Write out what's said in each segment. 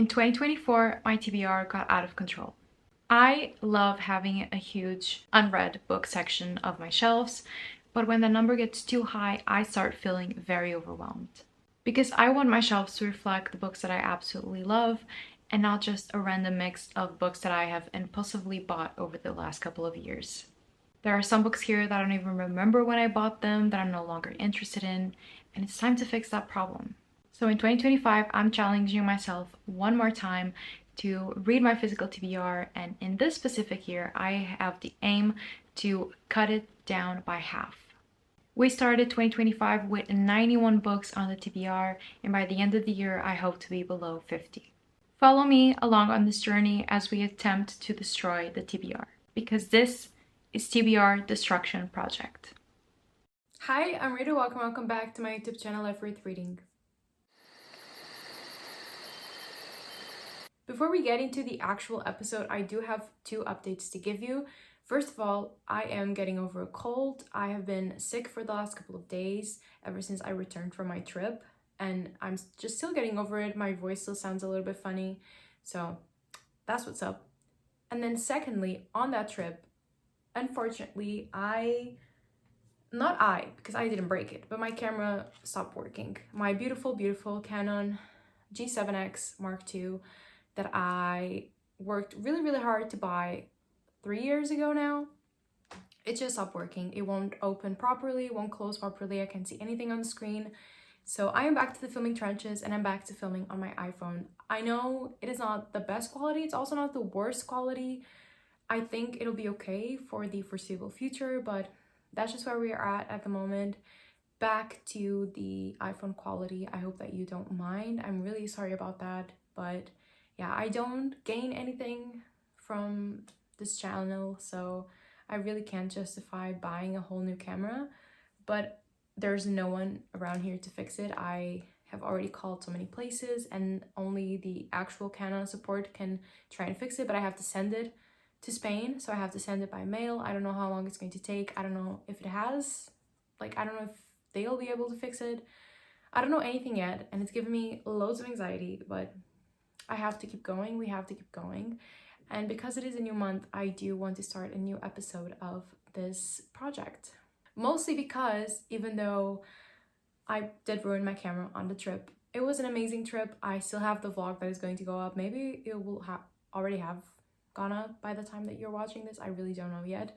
In 2024, my TBR got out of control. I love having a huge unread book section of my shelves, but when the number gets too high, I start feeling very overwhelmed. Because I want my shelves to reflect the books that I absolutely love and not just a random mix of books that I have impulsively bought over the last couple of years. There are some books here that I don't even remember when I bought them, that I'm no longer interested in, and it's time to fix that problem. So in 2025, I'm challenging myself one more time to read my physical TBR, and in this specific year, I have the aim to cut it down by half. We started 2025 with 91 books on the TBR, and by the end of the year, I hope to be below 50. Follow me along on this journey as we attempt to destroy the TBR, because this is TBR Destruction Project. Hi, I'm Rita. Welcome back to my YouTube channel, Life Worth Reading. Before we get into the actual episode, I do have two updates to give you. First of all, I am getting over a cold. I have been sick for the last couple of days, ever since I returned from my trip, and I'm just still getting over it. My voice still sounds a little bit funny, so that's what's up. And then secondly, on that trip, unfortunately, because I didn't break it, but my camera stopped working. My beautiful Canon G7X Mark II that I worked really hard to buy 3 years ago now, it just stopped working. It won't open properly, it won't close properly, I can't see anything on the screen. So I am back to the filming trenches, and I'm back to filming on my iPhone. I know it is not the best quality, it's also not the worst quality. I think it'll be okay for the foreseeable future, but that's just where we are at the moment. Back to the iPhone quality. I hope that you don't mind. I'm really sorry about that, but yeah, I don't gain anything from this channel, so I really can't justify buying a whole new camera, but there's no one around here to fix it. I have already called so many places, and only the actual Canon support can try and fix it, but I have to send it to Spain, so I have to send it by mail. I don't know how long it's going to take. I don't know if it has, I don't know if they'll be able to fix it. I don't know anything yet, and it's given me loads of anxiety, but I have to keep going. We have to keep going. And because it is a new month, I do want to start a new episode of this project. Mostly because even though I did ruin my camera on the trip, it was an amazing trip. I still have the vlog that is going to go up. Maybe it will already have gone up by the time that you're watching this. I really don't know yet.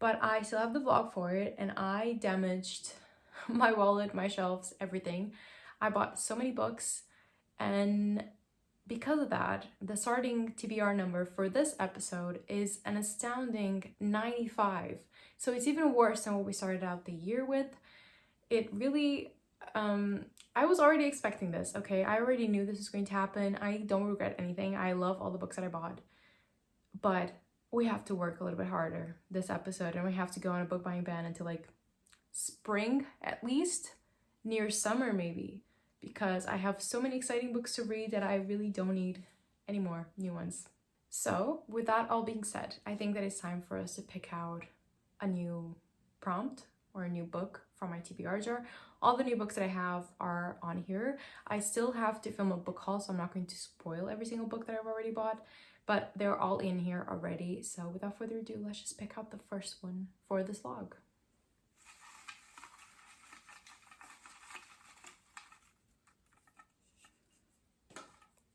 But I still have the vlog for it, and I damaged my wallet, my shelves, everything. I bought so many books, and because of that, the starting TBR number for this episode is an astounding 95. So it's even worse than what we started out the year with. It really, I was already expecting this, okay? I already knew this was going to happen. I don't regret anything. I love all the books that I bought. But we have to work a little bit harder this episode, and we have to go on a book buying ban until spring at least, near summer maybe, because I have so many exciting books to read that I really don't need any more new ones. So with that all being said, I think that it's time for us to pick out a new prompt or a new book from my TBR jar. All the new books that I have are on here. I still have to film a book haul, so I'm not going to spoil every single book that I've already bought, but they're all in here already. So without further ado, let's just pick out the first one for this vlog.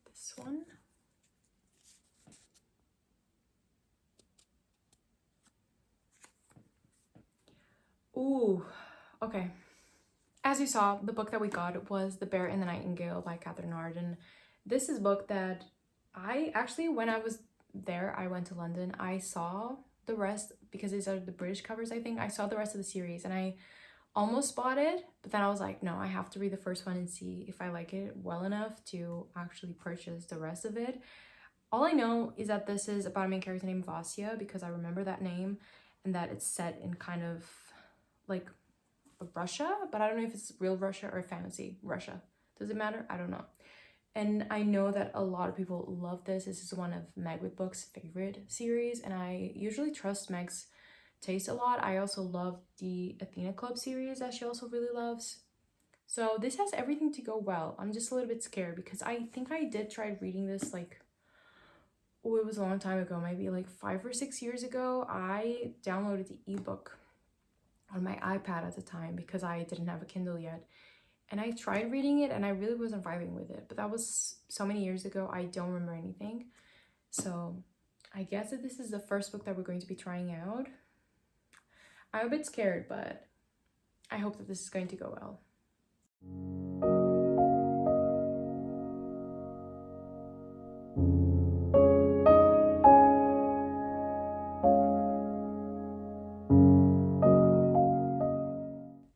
This one. Ooh, okay. As you saw, the book that we got was The Bear and the Nightingale by Catherine Arden. This is a book that I actually, when I was there, I went to London, I saw the rest, because these are the British covers, I think. I saw the rest of the series and I almost bought it, but then I was like, no, I have to read the first one and see if I like it well enough to actually purchase the rest of it. All I know is that this is about a main character named Vasya, because I remember that name, and that it's set in kind of Russia, but I don't know if it's real Russia or fantasy Russia. Does it matter? I don't know. And I know that a lot of people love this. This is one of Meg with Books' favorite series, and I usually trust Meg's taste a lot. I also love the Athena Club series that she also really loves. So this has everything to go well. I'm just a little bit scared because I think I did try reading this like, oh, it was a long time ago, maybe like 5 or 6 years ago. I downloaded the ebook on my iPad at the time because I didn't have a Kindle yet. And I tried reading it and I really wasn't vibing with it. But that was so many years ago, I don't remember anything. So I guess that this is the first book that we're going to be trying out. I'm a bit scared, but I hope that this is going to go well.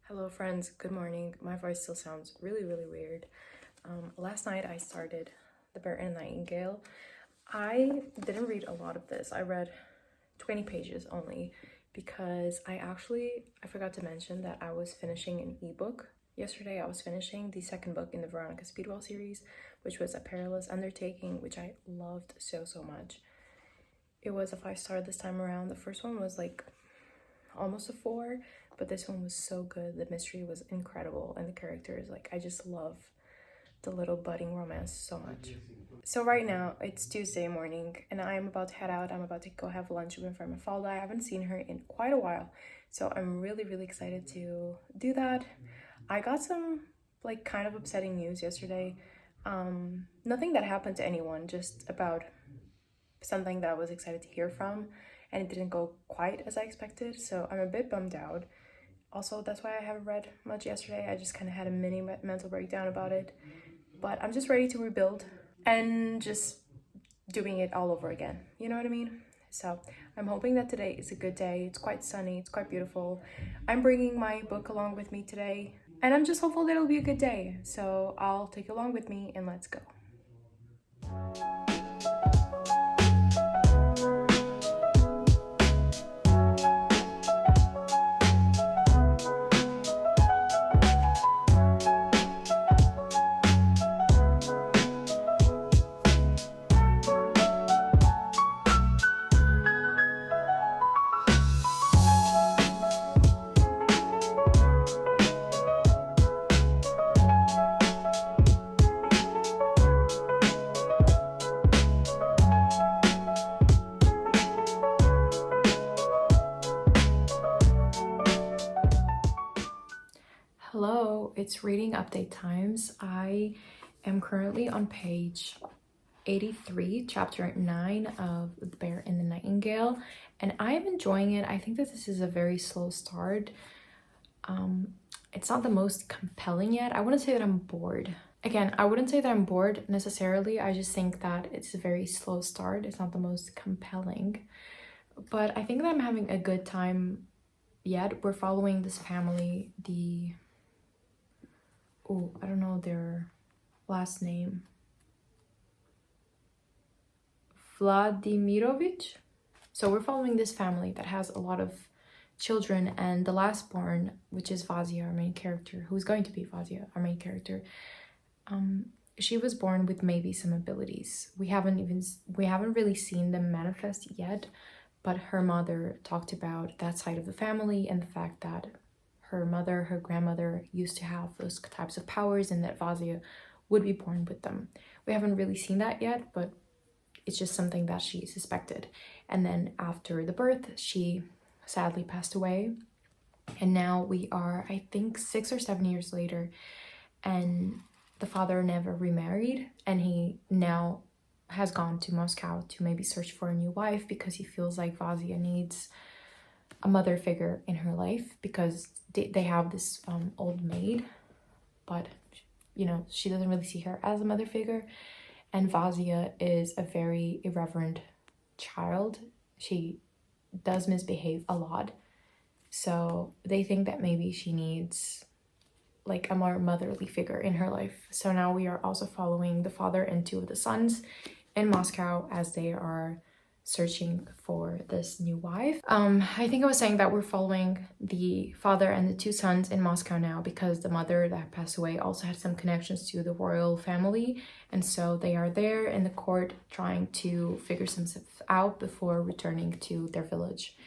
Hello friends, good morning. My voice still sounds really weird. Last night I started The Bear and the Nightingale. I didn't read a lot of this. I read 20 pages only because I forgot to mention that I was finishing an ebook. Yesterday I was finishing the second book in the Veronica Speedwell series, which was A Perilous Undertaking, which I loved so much. It was a 5-star this time around. The first one was like almost a 4, but this one was so good. The mystery was incredible and the characters, like, I just love the little budding romance so much. So right now it's Tuesday morning and I'm about to head out. I'm about to go have lunch with my friend Mafalda. I haven't seen her in quite a while, so I'm really excited to do that. I got some like kind of upsetting news yesterday. Nothing that happened to anyone, just about something that I was excited to hear from, and it didn't go quite as I expected, so I'm a bit bummed out. Also, that's why I haven't read much yesterday. I just kind of had a mini mental breakdown about it, but I'm just ready to rebuild and just doing it all over again, you know what I mean? So I'm hoping that today is a good day. It's quite sunny, it's quite beautiful. I'm bringing my book along with me today, and I'm just hopeful that it'll be a good day. So I'll take you along with me and let's go. Hello, it's reading update times. I am currently on page 83, chapter 9 of The Bear and the Nightingale, and I am enjoying it. I think that this is a very slow start. It's not the most compelling yet. I wouldn't say that I'm bored. Again, I wouldn't say that I'm bored necessarily. I just think that it's a very slow start. It's not the most compelling, but I think that I'm having a good time yet. We're following this family, I don't know their last name. Vladimirovich. So we're following this family that has a lot of children, and the last born, which is Vazia, our main character, who's going to be Vazia, our main character, she was born with maybe some abilities. We haven't really seen them manifest yet, but her mother talked about that side of the family and the fact that her grandmother used to have those types of powers and that Vazia would be born with them. We haven't really seen that yet, but it's just something that she suspected. And then after the birth, she sadly passed away. And now we are, I think, 6 or 7 years later, and the father never remarried, and he now has gone to Moscow to maybe search for a new wife because he feels like Vazia needs a mother figure in her life, because they have this old maid, but you know, she doesn't really see her as a mother figure. And Vazia is a very irreverent child. She does misbehave a lot, so they think that maybe she needs like a more motherly figure in her life. So now we are also following the father and 2 of the sons in Moscow as they are searching for this new wife. I think I was saying that we're following the father and the 2 sons in Moscow now because the mother that passed away also had some connections to the royal family, and so they are there in the court trying to figure some stuff out before returning to their village.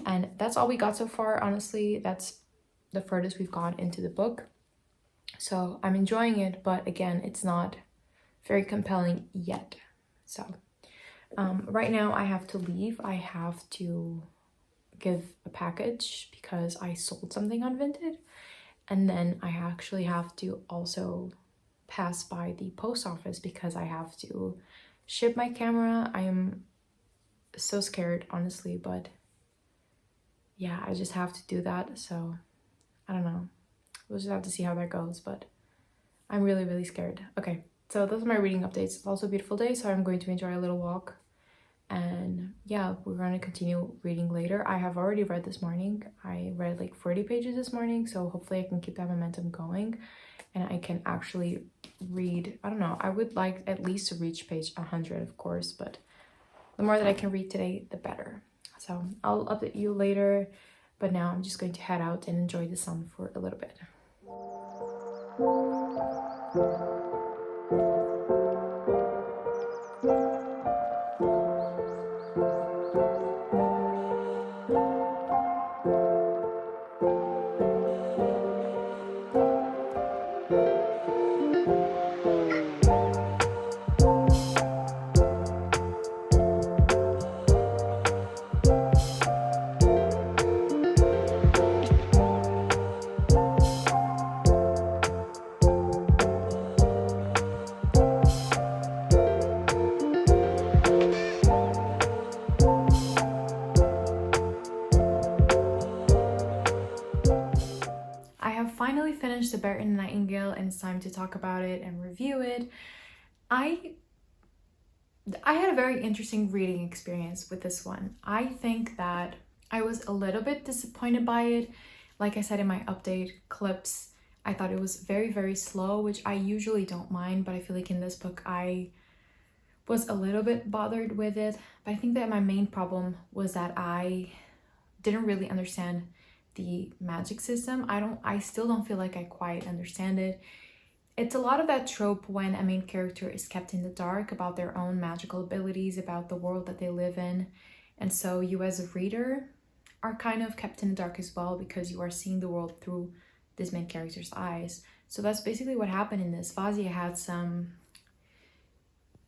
And that's all we got so far, honestly. That's the furthest we've gone into the book. So I'm enjoying it, but again, it's not very compelling yet. So right now I have to leave. I have to give a package because I sold something on Vinted, and then I actually have to also pass by the post office because I have to ship my camera. I am so scared, honestly, but yeah, I just have to do that. So I don't know, we'll just have to see how that goes, but I'm really, really scared. Okay, so those are my reading updates. It's also a beautiful day, so I'm going to enjoy a little walk. And yeah, we're going to continue reading later. I have already read this morning. I read like 40 pages this morning, so hopefully I can keep that momentum going and I can actually read. I don't know, I would like at least to reach page 100, of course, but the more that I can read today, the better. So I'll update you later, but now I'm just going to head out and enjoy the sun for a little bit. I have finally finished The Bear and the Nightingale, and it's time to talk about it and review it. I had a very interesting reading experience with this one. I think that I was a little bit disappointed by it. Like I said in my update clips, I thought it was very, very slow, which I usually don't mind, but I feel like in this book I was a little bit bothered with it. But I think that my main problem was that I didn't really understand the magic system. I still don't feel like I quite understand it. It's a lot of that trope when a main character is kept in the dark about their own magical abilities, about the world that they live in. And so you as a reader are kind of kept in the dark as well because you are seeing the world through this main character's eyes. So that's basically what happened in this. Vazia had some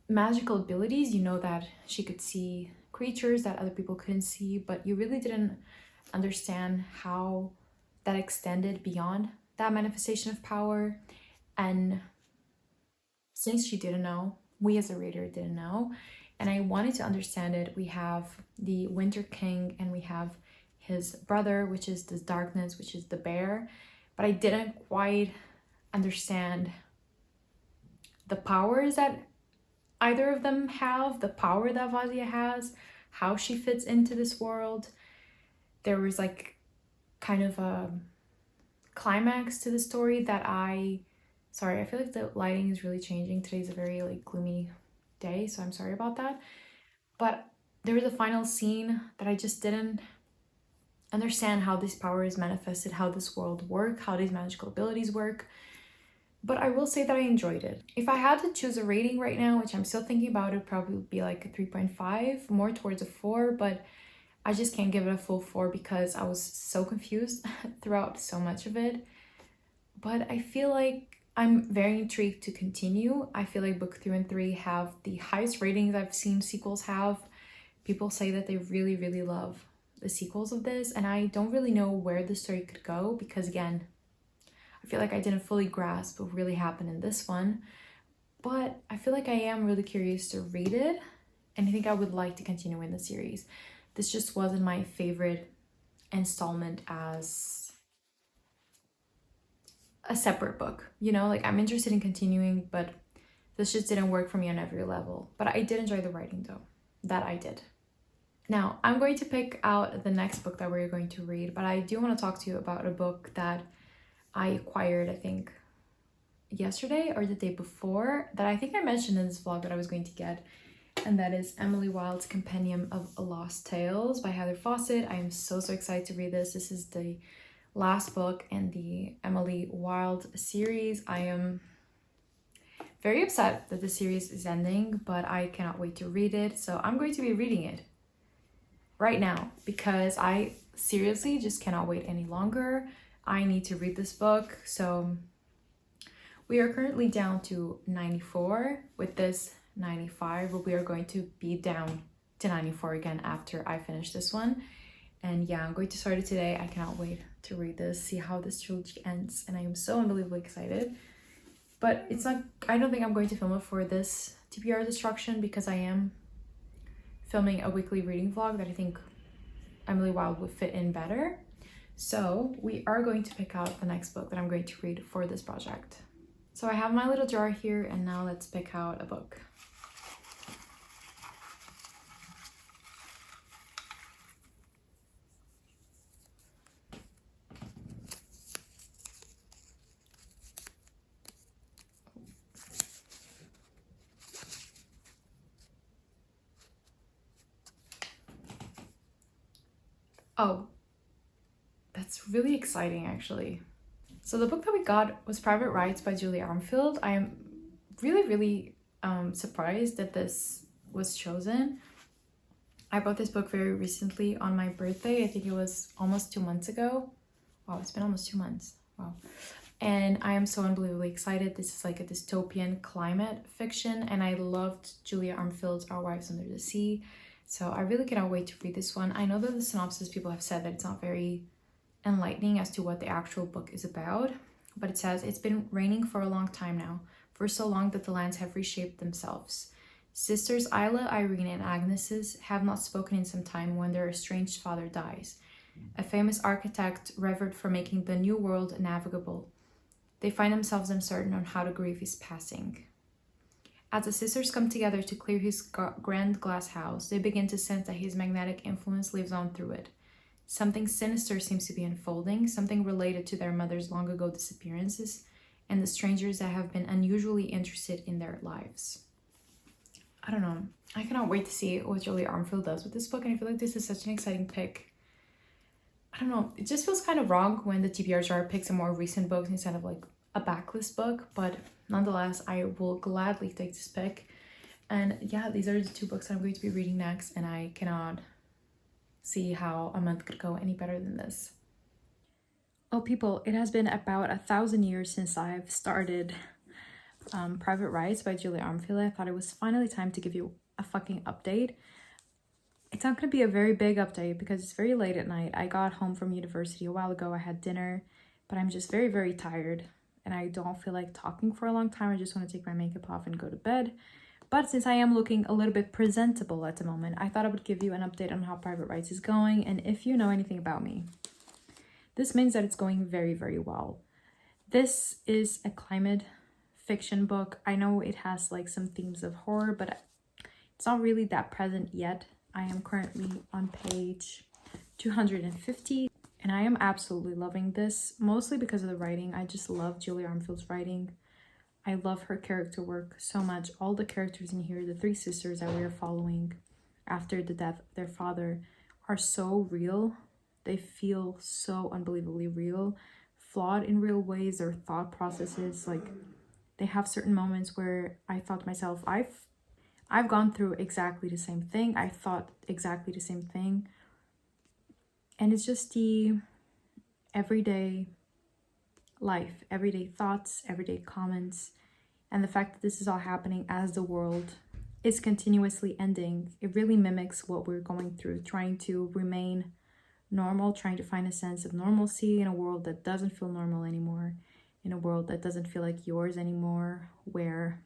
magical abilities. You know that she could see creatures that other people couldn't see, but you really didn't understand how that extended beyond that manifestation of power. And since she didn't know, we as a reader didn't know, and I wanted to understand it. We have the Winter King and we have his brother, which is this darkness, which is the bear, but I didn't quite understand the powers that either of them have, the power that Vazia has, how she fits into this world. There was like kind of a climax to the story that sorry, I feel like the lighting is really changing. Today's a very like gloomy day, so I'm sorry about that. But there was a final scene that I just didn't understand how this power is manifested, how this world works, how these magical abilities work. But I will say that I enjoyed it. If I had to choose a rating right now, which I'm still thinking about, it probably would be like a 3.5, more towards a 4, but I just can't give it a full 4 because I was so confused throughout so much of it. But I feel like I'm very intrigued to continue. I feel like book 2 and 3 have the highest ratings I've seen sequels have. People say that they really, really love the sequels of this, and I don't really know where the story could go because, again, I feel like I didn't fully grasp what really happened in this one. But I feel like I am really curious to read it, and I think I would like to continue in the series. This just wasn't my favorite installment as a separate book, you know, like I'm interested in continuing, but this just didn't work for me on every level. But I did enjoy the writing though, that I did. Now I'm going to pick out the next book that we're going to read, but I do want to talk to you about a book that I acquired, I think yesterday or the day before, that I think I mentioned in this vlog that I was going to get, and that is Emily Wilde's Compendium of Lost Tales by Heather Fawcett. I am so excited to read this. This is the last book in the Emily Wilde series. I am very upset that the series is ending, but I cannot wait to read it. So I'm going to be reading it right now because I seriously just cannot wait any longer. I need to read this book. So We are currently down to 94 with this 95, but we are going to be down to 94 again after I finish this one. And yeah, I'm going to start it today. I cannot wait to read this, see how this trilogy ends, and I am so unbelievably excited. But it's not, I don't think I'm going to film it for this TBR Destruction because I am filming a weekly reading vlog that I think Emily Wilde would fit in better. So we are going to pick out the next book that I'm going to read for this project. So I have my little jar here, and now let's pick out a book. Oh, that's really exciting actually. So the book that we got was Private Rights by Julia Armfield. I am really surprised that this was chosen. I bought this book very recently on my birthday. I think it was almost 2 months ago. Wow, it's been almost 2 months. Wow. And I am so unbelievably excited. This is like a dystopian climate fiction, and I loved Julia Armfield's Our Wives Under the Sea. So I really cannot wait to read this one. I know that the synopsis, people have said that it's not very enlightening as to what the actual book is about, but it says, it's been raining for a long time now, for so long that the lands have reshaped themselves. Sisters Isla, Irene, and Agnes have not spoken in some time when their estranged father dies, a famous architect revered for making the new world navigable. They find themselves uncertain on how to grieve his passing. As the sisters come together to clear his grand glass house, they begin to sense that his magnetic influence lives on through it. Something sinister seems to be unfolding, something related to their mother's long ago disappearances and the strangers that have been unusually interested in their lives. I don't know. I cannot wait to see what Julia Armfield does with this book, and I feel like this is such an exciting pick. I don't know. It just feels kind of wrong when the TBR jar picks a more recent book instead of like a backlist book, but nonetheless, I will gladly take this pick. And yeah, these are the 2 books I'm going to be reading next, and I cannot see how a month could go any better than this. Oh people, it has been about 1,000 years since I've started Private Rights by Julia Armfield. I thought it was finally time to give you a fucking update. It's not going to be a very big update because it's very late at night. I got home from university a while ago. I had dinner, but I'm just very tired and I don't feel like talking for a long time. I just want to take my makeup off and go to bed. But since I am looking a little bit presentable at the moment, I thought I would give you an update on how Private Rights is going and if you know anything about me. This means that it's going very well. This is a climate fiction book. I know it has like some themes of horror, but it's not really that present yet. I am currently on page 250 and I am absolutely loving this, mostly because of the writing. I just love Julia Armfield's writing. I love her character work so much. All the characters in here, the 3 sisters that we are following after the death of their father, are so real. They feel so unbelievably real, flawed in real ways. Their thought processes, like they have certain moments where I thought to myself, I've gone through exactly the same thing. I thought exactly the same thing. And it's just the everyday life, everyday thoughts, everyday comments, and the fact that this is all happening as the world is continuously ending. It really mimics what we're going through, trying to remain normal, trying to find a sense of normalcy in a world that doesn't feel normal anymore, in a world that doesn't feel like yours anymore, where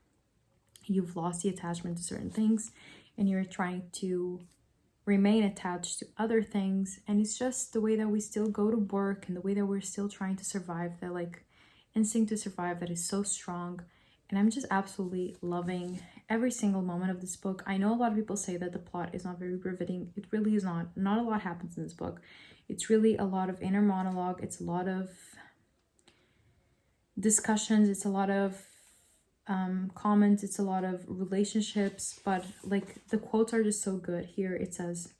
you've lost the attachment to certain things and you're trying to remain attached to other things. And it's just the way that we still go to work and the way that we're still trying to survive, that like instinct to survive that is so strong. And I'm just absolutely loving every single moment of this book. I know a lot of people say that the plot is not very riveting. It really is not. Not a lot happens in this book. It's really a lot of inner monologue. It's a lot of discussions. It's a lot of comments. It's a lot of relationships. But like the quotes are just so good. Here it says,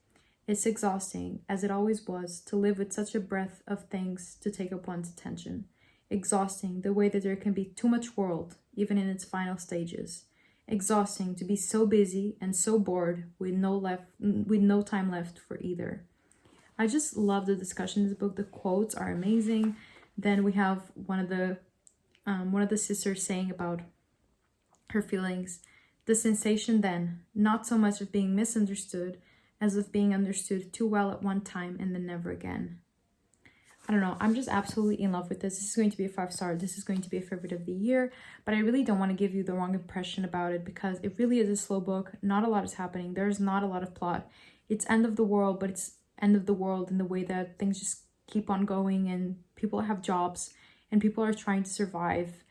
"It's exhausting, as it always was, to live with such a breadth of things to take up one's attention. Exhausting, the way that there can be too much world, even in its final stages. Exhausting to be so busy and so bored with no time left for either." I just love the discussion in this book. The quotes are amazing. Then we have one of the one of the sisters saying about her feelings. The sensation then, not so much of being misunderstood as of being understood too well at one time and then never again. I don't know, I'm just absolutely in love with this. This is going to be a 5-star. This is going to be a favorite of the year, but I really don't want to give you the wrong impression about it because it really is a slow book. Not a lot is happening. There's not a lot of plot. It's end of the world, but it's end of the world in the way that things just keep on going and people have jobs and people are trying to survive,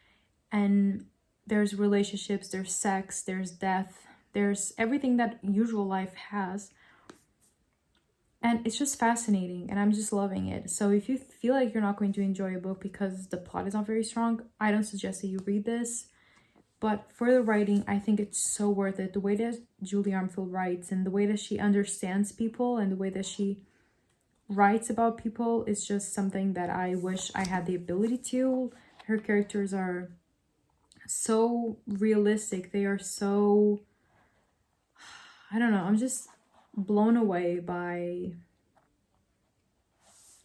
and there's relationships, there's sex, there's death, there's everything that usual life has. And it's just fascinating and I'm just loving it. So if you feel like you're not going to enjoy a book because the plot is not very strong, I don't suggest that you read this. But for the writing, I think it's so worth it. The way that Julie Armfield writes and the way that she understands people and the way that she writes about people is just something that I wish I had the ability to. Her characters are so realistic. They are so, I don't know, I'm just blown away by,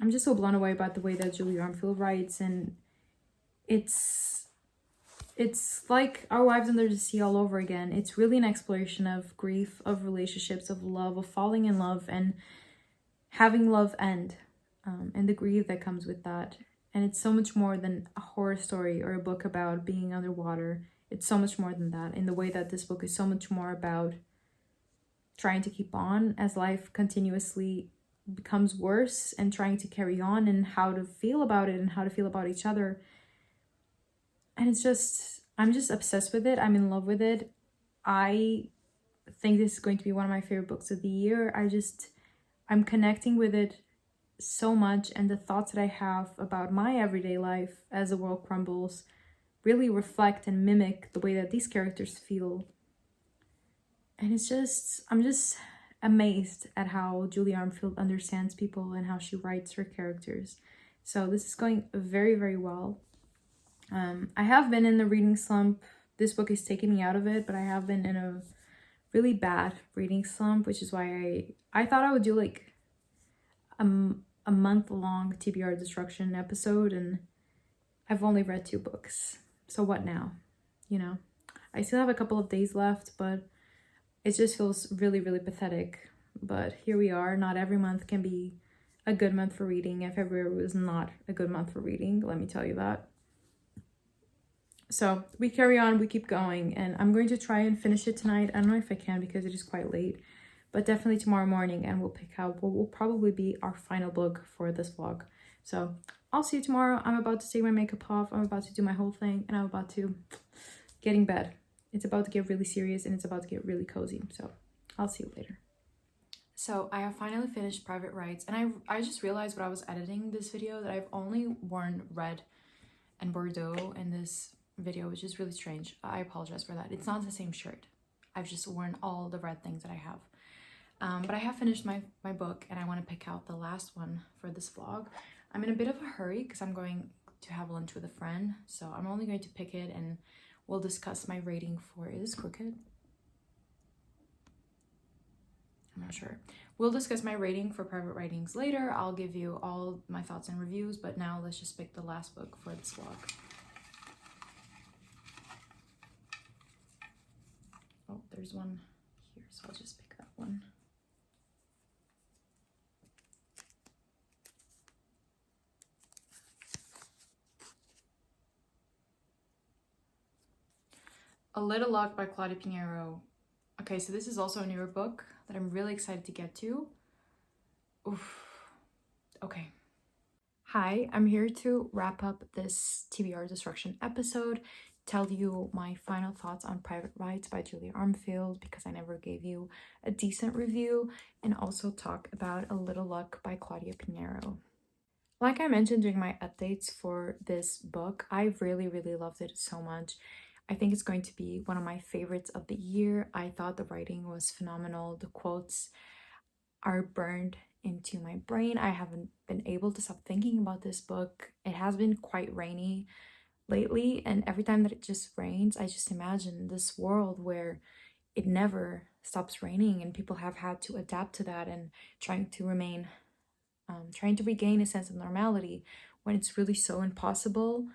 I'm just so blown away by the way that Julie Armfield writes, and it's like Our Wives Under the Sea all over again. It's really an exploration of grief, of relationships, of love, of falling in love and having love end, and the grief that comes with that. And it's so much more than a horror story or a book about being underwater. It's so much more than that, in the way that this book is so much more about trying to keep on as life continuously becomes worse and trying to carry on and how to feel about it and how to feel about each other. And it's just, I'm just obsessed with it. I'm in love with it. I think this is going to be one of my favorite books of the year. I'm connecting with it so much, and the thoughts that I have about my everyday life as the world crumbles really reflect and mimic the way that these characters feel. And it's just, I'm just amazed at how Julie Armfield understands people and how she writes her characters. So this is going very, very well. I have been in the reading slump. This book is taking me out of it, but I have been in a really bad reading slump, which is why I thought I would do like a month-long TBR Destruction episode, and I've only read 2 books. So what now? You know, I still have a couple of days left, but it just feels really, really pathetic. But here we are. Not every month can be a good month for reading, and February was not a good month for reading, let me tell you that. So we carry on, we keep going, and I'm going to try and finish it tonight. I don't know if I can because it is quite late, but definitely tomorrow morning, and we'll pick out what will probably be our final book for this vlog. So I'll see you tomorrow. I'm about to take my makeup off. I'm about to do my whole thing, and I'm about to get in bed. It's about to get really serious, and it's about to get really cozy. So I'll see you later. So I have finally finished Private Rights, and I just realized when I was editing this video that I've only worn red and Bordeaux in this video, which is really strange. I apologize for that. It's not the same shirt. I've just worn all the red things that I have. But I have finished my book, and I want to pick out the last one for this vlog. I'm in a bit of a hurry because I'm going to have lunch with a friend, so I'm only going to pick it and we'll discuss my rating for, is this crooked? I'm not sure. We'll discuss my rating for Private Writings later. I'll give you all my thoughts and reviews, but now let's just pick the last book for this vlog. Oh, there's one here, so I'll just pick that one. A Little Luck by Claudia Pinheiro. Okay, so this is also a newer book that I'm really excited to get to. Oof. Okay. Hi, I'm here to wrap up this TBR Destruction episode, tell you my final thoughts on Private Rights by Julie Armfield because I never gave you a decent review, and also talk about A Little Luck by Claudia Pinheiro. Like I mentioned during my updates for this book, I really, really loved it so much. I think it's going to be one of my favorites of the year. I thought the writing was phenomenal. The quotes are burned into my brain. I haven't been able to stop thinking about this book. It has been quite rainy lately, and every time that it just rains, I just imagine this world where it never stops raining and people have had to adapt to that and trying to regain a sense of normality when it's really so impossible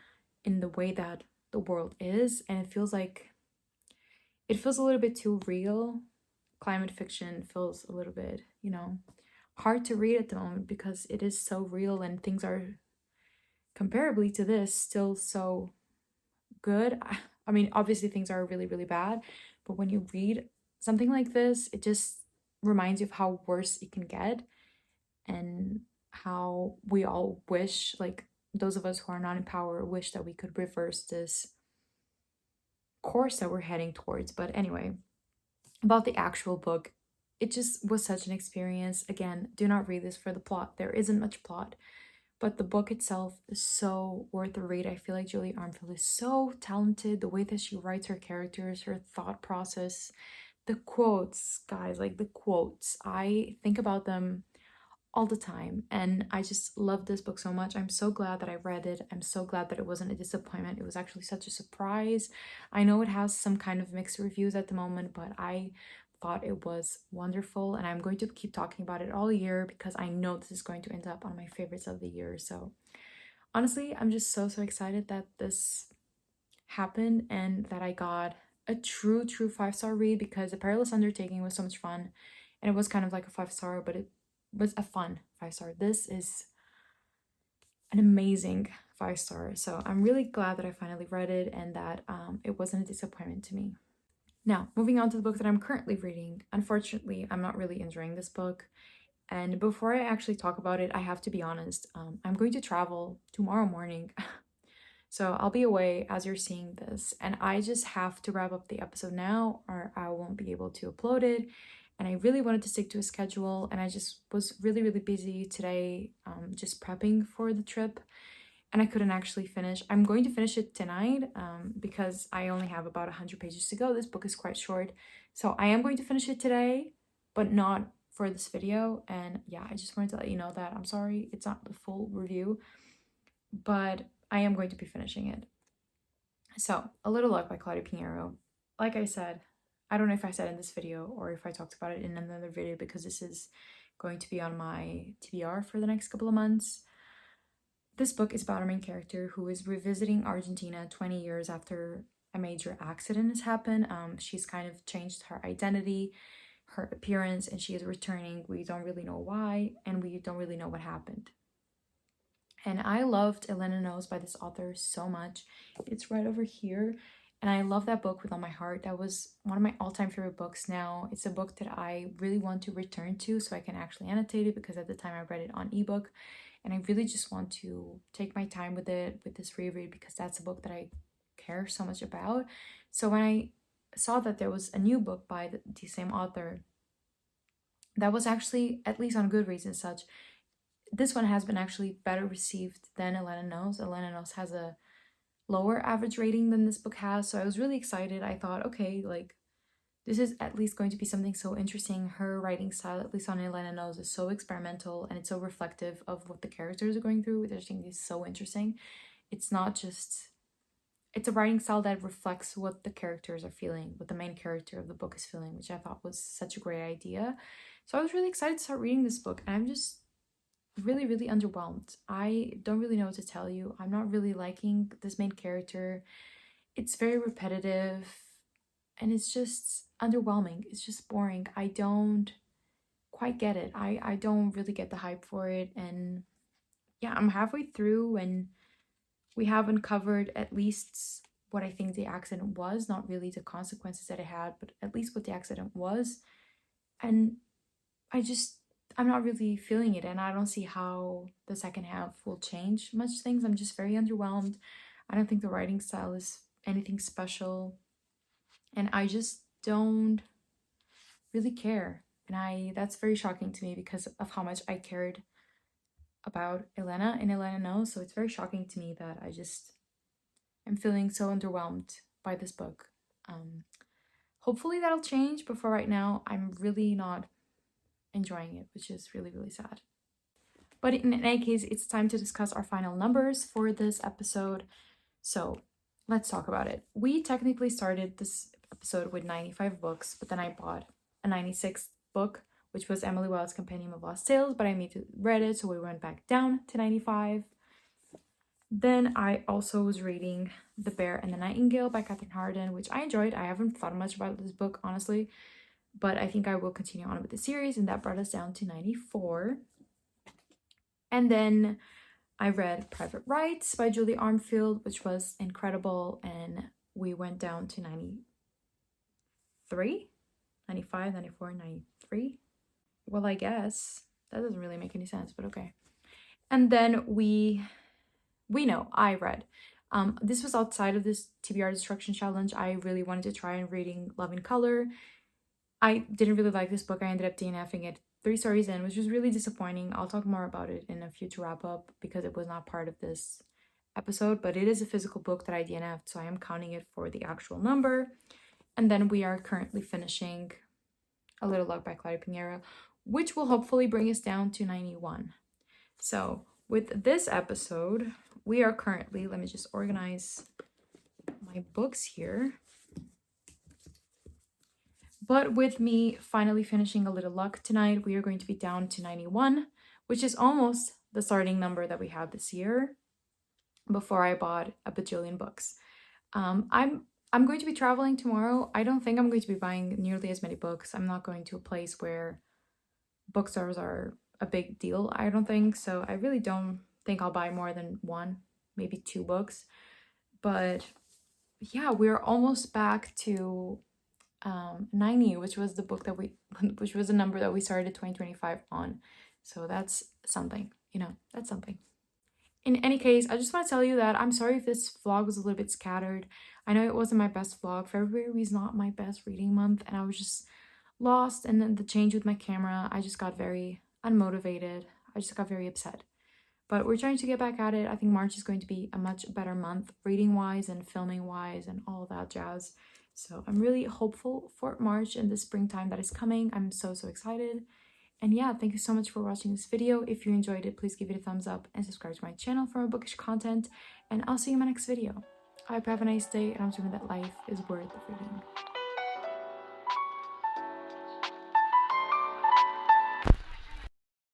in the way that the world is, and it feels a little bit too real. Climate fiction feels a little bit, hard to read at the moment because it is so real and things are comparably to this still so good. I mean, obviously things are really, really bad, but when you read something like this, it just reminds you of how worse it can get and how we all wish, like those of us who are not in power, wish that we could reverse this course that we're heading towards. But anyway, about the actual book, it just was such an experience. Again, do not read this for the plot. There isn't much plot, but the book itself is so worth the read. I feel like Julie Armfield is so talented. The way that she writes her characters, her thought process, the quotes, guys, like the quotes, I think about them all the time, and I just love this book so much. I'm so glad that I read it. I'm so glad that it wasn't a disappointment. It was actually such a surprise. I know it has some kind of mixed reviews at the moment, but I thought it was wonderful, and I'm going to keep talking about it all year because I know this is going to end up on my favorites of the year. So honestly, I'm just so excited that this happened and that I got a true 5-star read, because The Perilous Undertaking was so much fun, and it was kind of like a 5-star, but it was a fun 5-star. This is an amazing 5-star. So I'm really glad that I finally read it and that it wasn't a disappointment to me. Now, moving on to the book that I'm currently reading. Unfortunately, I'm not really enjoying this book. And before I actually talk about it, I have to be honest. I'm going to travel tomorrow morning. So I'll be away as you're seeing this. And I just have to wrap up the episode now or I won't be able to upload it. And I really wanted to stick to a schedule, and I just was really, really busy today, just prepping for the trip, and I couldn't actually finish. I'm going to finish it tonight because I only have about 100 pages to go. This book is quite short, so I am going to finish it today, but not for this video. And yeah, I just wanted to let you know that I'm sorry it's not the full review, but I am going to be finishing it. So, A Little Luck by Claudia Pinheiro. Like I said, I don't know if I said in this video or if I talked about it in another video, because this is going to be on my TBR for the next couple of months. This book is about our main character who is revisiting Argentina 20 years after a major accident has happened. She's kind of changed her identity, her appearance, and she is returning. We don't really know why, and we don't really know what happened. And I loved Elena Knows by this author so much. It's right over here. And I love that book with all my heart. That was one of my all-time favorite books now. It's a book that I really want to return to so I can actually annotate it, because at the time I read it on ebook. And I really just want to take my time with it, with this reread, because that's a book that I care so much about. So when I saw that there was a new book by the same author, that was actually, at least on Goodreads and such, this one has been actually better received than Elena Knows. Elena Knows has a lower average rating than this book has, so I was really excited. I thought, okay, like, this is at least going to be something so interesting. Her writing style, at least on Elena Knows, is so experimental and it's so reflective of what the characters are going through, which I think is so interesting. It's not just, it's a writing style that reflects what the characters are feeling, what the main character of the book is feeling, which I thought was such a great idea. So I was really excited to start reading this book, and I'm just really, really underwhelmed. I don't really know what to tell you. I'm not really liking this main character. It's very repetitive and it's just underwhelming. It's just boring. I don't quite get it. I don't really get the hype for it. And yeah, I'm halfway through and we haven't covered at least what I think the accident was, not really the consequences that it had, but at least what the accident was. And I'm not really feeling it, and I don't see how the second half will change much things. I'm just very underwhelmed. I don't think the writing style is anything special, and I just don't really care. And that's very shocking to me because of how much I cared about Elena and Elena Knows. So it's very shocking to me that I'm feeling so underwhelmed by this book. Hopefully that'll change, but for right now, I'm really not enjoying it, which is really, really sad. But in any case, it's time to discuss our final numbers for this episode. So let's talk about it. We technically started this episode with 95 books, but then I bought a 96th book, which was Emily Wilde's Compendium of Lost Tales, but I read it, so we went back down to 95. Then I also was reading The Bear and the Nightingale by Catherine Harden, which I enjoyed. I haven't thought much about this book, honestly, but I think I will continue on with the series, and that brought us down to 94. And then I read Private Rights by Julie Armfield, which was incredible, and we went down to 93, 95, 94, 93. Well, I guess that doesn't really make any sense, but okay. And then I read. This was outside of this TBR Destruction Challenge. I really wanted to try and reading Love in Color. I didn't really like this book. I ended up DNFing it 3 stories in, which was really disappointing. I'll talk more about it in a future wrap-up because it was not part of this episode, but it is a physical book that I DNF'd, so I am counting it for the actual number. And then we are currently finishing A Little Luck by Claudia Pinheiro, which will hopefully bring us down to 91. So with this episode, we are currently, let me just organize my books here. But with me finally finishing A Little Luck tonight, we are going to be down to 91, which is almost the starting number that we had this year before I bought a bajillion books. I'm going to be traveling tomorrow. I don't think I'm going to be buying nearly as many books. I'm not going to a place where bookstores are a big deal, I don't think. So I really don't think I'll buy more than 1, maybe 2 books. But yeah, we're almost back to 90, which was the book that which was the number that we started 2025 on. So that's something, that's something. In any case, I just want to tell you that I'm sorry if this vlog was a little bit scattered. I know it wasn't my best vlog. February is not my best reading month, and I was just lost. And then the change with my camera, I just got very unmotivated. I just got very upset. But we're trying to get back at it. I think March is going to be a much better month, reading-wise and filming-wise and all that jazz. So I'm really hopeful for March and the springtime that is coming. I'm so excited. And yeah, thank you so much for watching this video. If you enjoyed it, please give it a thumbs up and subscribe to my channel for more bookish content. And I'll see you in my next video. I hope you have a nice day, and I'm assuming that life is worth reading.